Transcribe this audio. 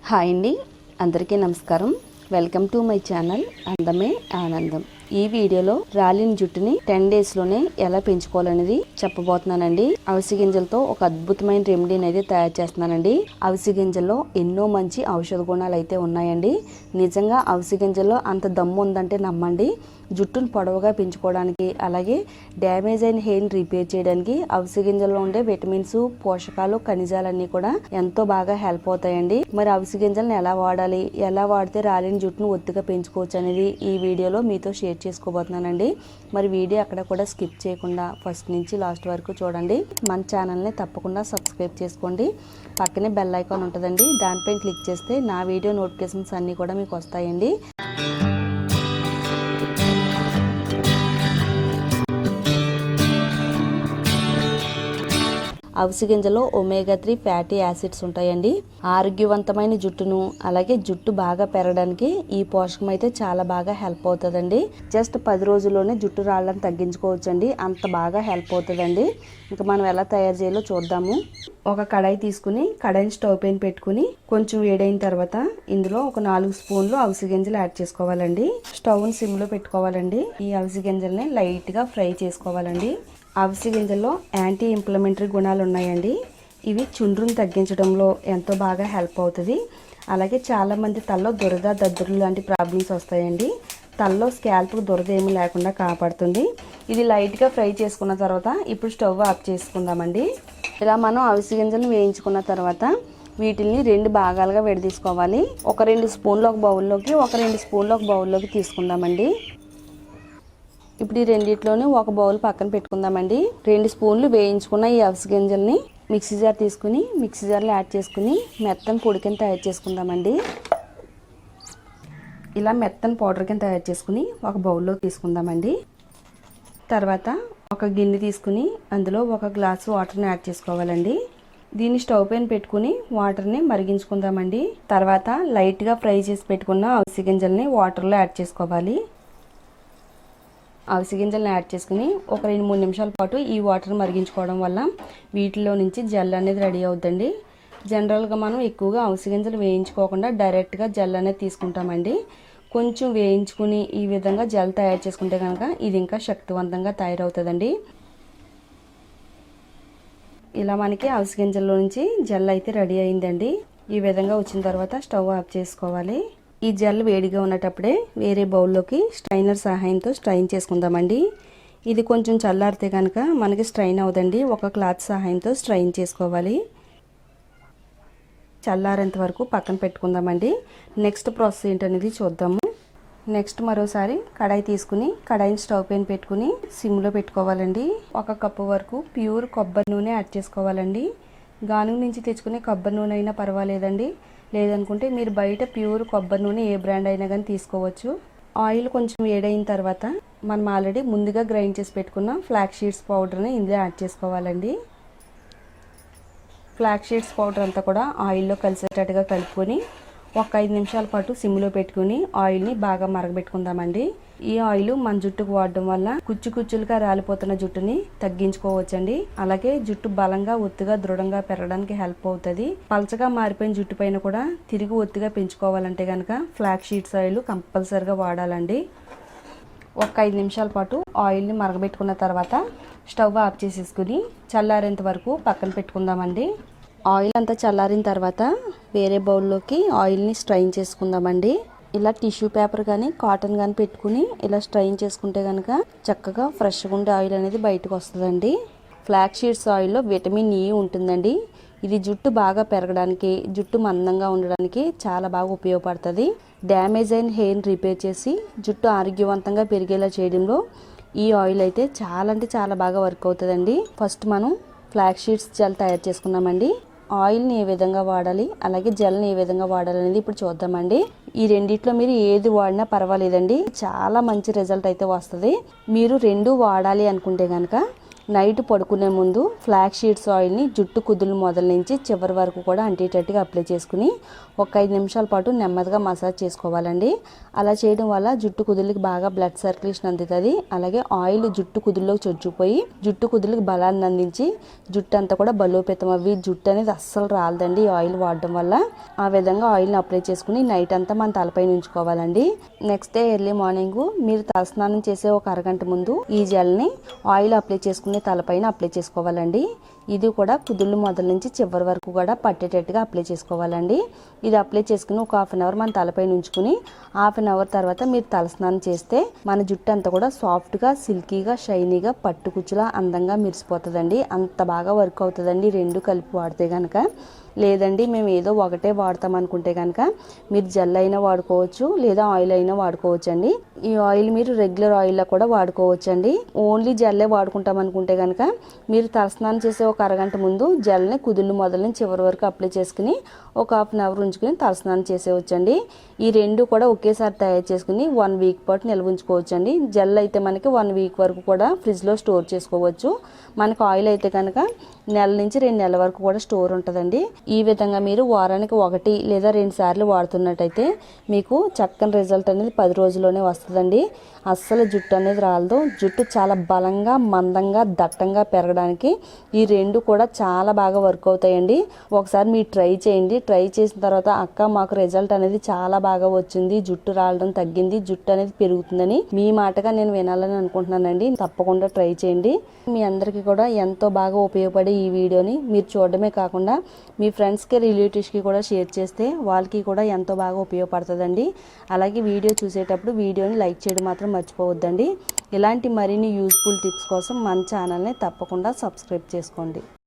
Hi అండి, అందరికీ నమస్కారం. వెల్కమ్ టు మై ఛానల్ అందమే ఆనందం. ఈ వీడియోలో రాలిన జుట్టుని 10 days లోనే ఎలా పెంచుకోవాలనేది చెప్పబోతున్నానండి. అవిసె గింజలతో ఒక అద్భుతమైన రెమెడీని అయితే తయారు చేస్తున్నానండి. అవిసె గింజల్లో ఎన్నో మంచి ఔషధ గుణాలు అయితే ఉన్నాయండి. నిజంగా అవిసె గింజల్లో అంత దమ్ము ఉందంటే నమ్మండి. జుట్టును పొడవుగా పెంచుకోవడానికి, అలాగే డ్యామేజ్ అయిన హెయిర్ని రిపేర్ చేయడానికి అవిసె గింజల్లో ఉండే విటమిన్స్, పోషకాలు, ఖనిజాలన్నీ కూడా ఎంతో బాగా హెల్ప్ అవుతాయండి. మరి అవిసె గింజలను ఎలా వాడాలి, ఎలా వాడితే రాలిన జుట్టును ఒత్తుగా పెంచుకోవచ్చు అనేది ఈ వీడియోలో మీతో షేర్ చేసుకోబోతున్నానండి. మరి వీడియో అక్కడ కూడా స్కిప్ చేయకుండా ఫస్ట్ నుంచి లాస్ట్ వరకు చూడండి. మన ఛానల్ని తప్పకుండా సబ్స్క్రైబ్ చేసుకోండి. పక్కనే బెల్ ఐకాన్ ఉంటుందండి, దానిపైన క్లిక్ చేస్తే నా వీడియో నోటిఫికేషన్స్ అన్నీ కూడా మీకు వస్తాయండి. అవిసె గింజలో ఒమేగా 3 ఫ్యాటీ యాసిడ్స్ ఉంటాయండి. ఆరోగ్యవంతమైన జుట్టును, అలాగే జుట్టు బాగా పెరగడానికి ఈ పోషకం అయితే చాలా బాగా హెల్ప్ అవుతుందండి. జస్ట్ 10 రోజుల్లోనే జుట్టు రాళ్ళని తగ్గించుకోవచ్చండి, అంత బాగా హెల్ప్ అవుతుందండి. ఇంకా మనం ఎలా తయారు చేయాలో చూద్దాము. ఒక కడాయి తీసుకుని కడాయిని స్టవ్ పైన పెట్టుకుని కొంచెం వేడైన తర్వాత ఇందులో ఒక 4 స్పూన్లు అవిసె గింజలు యాడ్ చేసుకోవాలండి. స్టవ్ని సిమ్లో పెట్టుకోవాలండి. ఈ అవిసె గింజల్ని లైట్గా ఫ్రై చేసుకోవాలండి. అవిసె గింజల్లో యాంటీ ఇంప్లమెంటరీ గుణాలు ఉన్నాయండి. ఇవి చుండ్రును తగ్గించడంలో ఎంతో బాగా హెల్ప్ అవుతుంది. అలాగే చాలామంది తలలో దురద, దద్దుర్లు లాంటి ప్రాబ్లమ్స్ వస్తాయండి. తలలో స్కాల్ప్కు దురద ఏమీ లేకుండా కాపాడుతుంది. ఇది లైట్గా ఫ్రై చేసుకున్న తర్వాత ఇప్పుడు స్టవ్ ఆఫ్ చేసుకుందామండి. ఇలా మనం అవిసె గింజలను వేయించుకున్న తర్వాత వీటిని 2 భాగాలుగా విడదీసుకోవాలి. ఒక 2 స్పూన్లు ఒక బౌల్లోకి, ఒక 2 స్పూన్లు ఒక బౌల్లోకి తీసుకుందామండి. ఇప్పుడు ఈ రెండిట్లోనే ఒక బౌల్ పక్కన పెట్టుకుందామండి. 2 స్పూన్లు వేయించుకున్న ఈ అవిసె గింజల్ని మిక్సీ జార్ తీసుకుని మిక్సీ జార్లో యాడ్ చేసుకుని మెత్తని పొడి కింద తయారు చేసుకుందామండి. ఇలా మెత్తని పౌడర్ కింద తయారు చేసుకుని ఒక బౌల్లో తీసుకుందామండి. తర్వాత ఒక గిన్నె తీసుకుని అందులో 1 గ్లాసు వాటర్ని యాడ్ చేసుకోవాలండి. దీన్ని స్టవ్ పైన పెట్టుకుని వాటర్ని మరిగించుకుందామండి. తర్వాత లైట్గా ఫ్రై చేసి పెట్టుకున్న అవిసె గింజల్ని వాటర్లో యాడ్ చేసుకోవాలి. అవిసె గింజలను యాడ్ చేసుకుని ఒక 2-3 నిమిషాల పాటు ఈ వాటర్ మరిగించుకోవడం వల్ల వీటిలో నుంచి జెల్ అనేది రెడీ అవుతుందండి. జనరల్గా మనం ఎక్కువగా అవిసె గింజలు వేయించుకోకుండా డైరెక్ట్గా జెల్ అనేది తీసుకుంటామండి. కొంచెం వేయించుకుని ఈ విధంగా జెల్ తయారు చేసుకుంటే కనుక ఇది ఇంకా శక్తివంతంగా తయారవుతుందండి. ఇలా మనకి అవిసె గింజల్లో నుంచి జెల్ అయితే రెడీ అయిందండి. ఈ విధంగా వచ్చిన తర్వాత స్టవ్ ఆఫ్ చేసుకోవాలి. ఈ జెల్ వేడిగా ఉన్నటప్పుడే వేరే బౌల్లోకి స్ట్రైనర్ సహాయంతో స్ట్రైన్ చేసుకుందామండి. ఇది కొంచెం చల్లారితే కనుక మనకి స్ట్రైన్ అవుదండి. ఒక క్లాత్ సహాయంతో స్ట్రైన్ చేసుకోవాలి. చల్లారేంత వరకు పక్కన పెట్టుకుందామండి. నెక్స్ట్ ప్రాసెస్ ఏంటనేది చూద్దాము. నెక్స్ట్ మరోసారి కడాయి తీసుకుని కడాయిని స్టవ్ పైన పెట్టుకుని సిమ్లో పెట్టుకోవాలండి. 1 కప్పు వరకు ప్యూర్ కొబ్బరి నూనె యాడ్ చేసుకోవాలండి. గానుగ నుంచి తెచ్చుకునే కొబ్బరి నూనె అయినా పర్వాలేదండి, లేదనుకుంటే మీరు బయట ప్యూర్ కొబ్బరి నూనె ఏ బ్రాండ్ అయినా కానీ తీసుకోవచ్చు. ఆయిల్ కొంచెం వేడైన తర్వాత మనం ఆల్రెడీ ముందుగా గ్రైండ్ చేసి పెట్టుకున్న ఫ్లాక్స్ సీడ్స్ పౌడర్ని ఇందులో యాడ్ చేసుకోవాలండి. ఫ్లాక్స్ సీడ్స్ పౌడర్ అంతా కూడా ఆయిల్లో కలిసేటట్టుగా కలుపుకొని ఒక 5 నిమిషాల పాటు సిమ్లో పెట్టుకుని ఆయిల్ని బాగా మరగబెట్టుకుందామండి. ఈ ఆయిల్ మన జుట్టుకు వాడడం వల్ల కుచ్చులుగా రాలిపోతున్న జుట్టుని తగ్గించుకోవచ్చండి. అలాగే జుట్టు బలంగా, ఒత్తుగా, దృఢంగా పెరగడానికి హెల్ప్ అవుతుంది. పలచగా మారిపోయిన జుట్టు పైన కూడా తిరిగి ఒత్తుగా పెంచుకోవాలంటే కనుక ఫ్లాక్స్ సీడ్స్ ఆయిల్ కంపల్సరిగా వాడాలండి. ఒక 5 నిమిషాల పాటు ఆయిల్ని మరగబెట్టుకున్న తర్వాత స్టవ్ ఆఫ్ చేసేసుకుని చల్లారేంత వరకు పక్కన పెట్టుకుందామండి. ఆయిల్ అంతా చల్లారిన తర్వాత వేరే బౌల్లోకి ఆయిల్ని స్ట్రైన్ చేసుకుందామండి. ఇలా టిష్యూ పేపర్ కానీ కాటన్ కానీ పెట్టుకుని ఇలా స్ట్రైన్ చేసుకుంటే కనుక చక్కగా ఫ్రెష్గా ఉండే ఆయిల్ అనేది బయటకు వస్తుందండి. ఫ్లాక్స్ సీడ్స్ ఆయిల్లో విటమిన్ E ఉంటుందండి. ఇది జుట్టు బాగా పెరగడానికి, జుట్టు మందంగా ఉండడానికి చాలా బాగా ఉపయోగపడుతుంది. డ్యామేజ్ అయిన హెయిర్ని రిపేర్ చేసి జుట్టు ఆరోగ్యవంతంగా పెరిగేలా చేయడంలో ఈ ఆయిల్ అయితే చాలా అంటే చాలా బాగా వర్క్ అవుతుందండి. ఫస్ట్ మనం ఫ్లాక్స్ సీడ్స్ జెల్ తయారు చేసుకున్నామండి. ఆయిల్ని ఏ విధంగా వాడాలి, అలాగే జెల్ని ఏ విధంగా వాడాలి అనేది ఇప్పుడు చూద్దామండి. ఈ రెండిట్లో మీరు ఏది వాడినా పర్వాలేదండి, చాలా మంచి రిజల్ట్ అయితే వస్తుంది. మీరు 2 వాడాలి అనుకుంటే కనుక నైట్ పడుకునే ముందు ఫ్లాక్ షీడ్స్ ఆయిల్ని జుట్టు కుదులు మొదల నుంచి చివరి వరకు కూడా అంటేటట్టుగా అప్లై చేసుకుని ఒక 5 నిమిషాల పాటు నెమ్మదిగా మసాజ్ చేసుకోవాలండి. అలా చేయడం వల్ల జుట్టు కుదులకి బాగా బ్లడ్ సర్క్యులేషన్ అందుతుంది. అలాగే ఆయిల్ జుట్టు కుదుల్లోకి చొచ్చుకుపోయి జుట్టు కుదులకి బలాన్ని అందించి జుట్టు అంతా కూడా బలోపేతం అవ్వి జుట్టు అనేది అస్సలు రాలదండి ఈ ఆయిల్ వాడడం వల్ల. ఆ విధంగా ఆయిల్ని అప్లై చేసుకుని నైట్ అంతా మన తలపైన ఉంచుకోవాలండి. నెక్స్ట్ డే ఎర్లీ మార్నింగ్ మీరు తలస్నానం చేసే ఒక అరగంట ముందు ఈ జెల్ని ఆయిల్ అప్లై చేసుకుని తలపైన అప్లై చేసుకోవాలండి. ఇది కూడా కుదుళ్ళు మొదల నుంచి చివరి వరకు కూడా పట్టేటట్టుగా అప్లై చేసుకోవాలండి. ఇది అప్లై చేసుకుని ఒక హాఫ్ అన్ అవర్ మన తలపైన ఉంచుకుని హాఫ్ అన్ అవర్ తర్వాత మీరు తలస్నానం చేస్తే మన జుట్టు అంతా కూడా సాఫ్ట్గా, సిల్కీగా, షైనీగా, పట్టుకుచ్చులా అందంగా మెరిసిపోతుందండి. అంత బాగా వర్క్ అవుతుందండి రెండు కలిపి వాడితే కనుక. లేదండి మేము ఏదో ఒకటే వాడతాం అనుకుంటే కనుక మీరు జెల్ అయినా వాడుకోవచ్చు, లేదా ఆయిల్ అయినా వాడుకోవచ్చు అండి. ఈ ఆయిల్ మీరు రెగ్యులర్ ఆయిల్లో కూడా వాడుకోవచ్చు అండి. ఓన్లీ జెల్లే వాడుకుంటాం అనుకుంటే కనుక మీరు తలస్నానం చేసే ఒక అరగంట ముందు జెల్ని కుదుళ్ళు మొదల నుంచి చివరి వరకు అప్లై చేసుకుని ఒక హాఫ్ అన్ అవర్ ఉంచుకుని తలస్నానం చేసేవచ్చండి. ఈ రెండు కూడా ఒకేసారి తయారు చేసుకుని 1 వీక్ పాటు నిల్వ ఉంచుకోవచ్చు అండి. జెల్ అయితే మనకి 1 వీక్ వరకు కూడా ఫ్రిడ్జ్లో స్టోర్ చేసుకోవచ్చు. మనకు ఆయిల్ అయితే కనుక నెల నుంచి 2 నెలల వరకు కూడా స్టోర్ ఉంటుందండి. ఈ విధంగా మీరు వారానికి 1 లేదా 2 సార్లు వాడుతున్నట్టయితే మీకు చక్కని రిజల్ట్ అనేది 10 రోజుల్లోనే వస్తుందండి. అస్సలు జుట్టు అనేది రాలదు. జుట్టు చాలా బలంగా, మందంగా, దట్టంగా పెరగడానికి ఈ రెండు కూడా చాలా బాగా వర్క్ అవుతాయండి. ఒకసారి మీరు ట్రై చేయండి. ట్రై చేసిన తర్వాత అక్క మాకు రిజల్ట్ అనేది చాలా బాగా వచ్చింది, జుట్టు రాలడం తగ్గింది, జుట్టు అనేది పెరుగుతుందని మీ మాటగా నేను వినాలని అనుకుంటున్నానండి. తప్పకుండా ట్రై చేయండి. మీ అందరికీ కూడా ఎంతో బాగా ఉపయోగపడే ఈ వీడియోని మీరు చూడడమే కాకుండా మీ ఫ్రెండ్స్కి, రిలేటివ్స్కి కూడా షేర్ చేస్తే వాళ్ళకి కూడా ఎంతో బాగా ఉపయోగపడుతుందండి. అలాగే వీడియో చూసేటప్పుడు వీడియోని లైక్ చేయడం మాత్రం మర్చిపోవద్దండి. ఇలాంటి మరిన్ని యూస్ఫుల్ టిప్స్ కోసం మన ఛానల్ని తప్పకుండా సబ్స్క్రైబ్ చేసుకోండి.